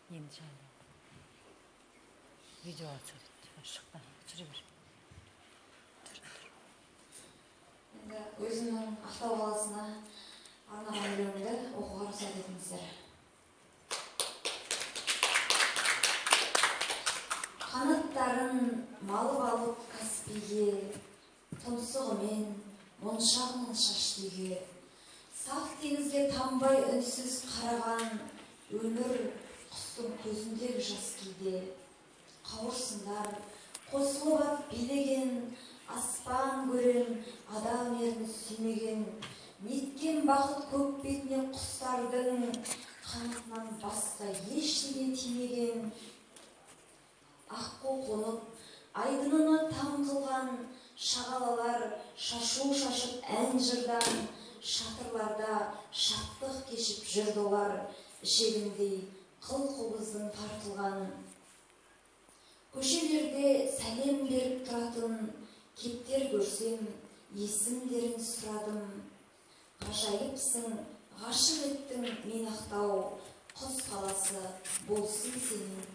Енді жайлы. Видеоға түсірді. Шықпа, түсіре бер. Енді өзімнің Ақтау қаласына арнаған өлеңімді оқуға рұқсат етіңіздер. Қанаттарын малып алып Каспийге, тұмсығымен моншағынан шаштыге, сақ теңізге тамбай үнсіз қараған өмір құстың көзіндегі жас кейде. Қауырсындар қосылып ап билеген, аспан көрен адам ерін сүймеген, неткен бақыт көк бетіне құстардың қанатынан басқа ештеңе тимеген. Аққу қонып айдынына таң қылған шағалалар шашу шашып ән жырдан, шатырларда шаттық кешіп жүрді олар, ішегіндей қыл қобыздың тартылған. Көшелерде сәлем беріп тұратын кептер көрсем, есімдерін сұрадым. Ғажайыпсың, ғашық еттің мен Ақтау, құс қаласы болсын сенің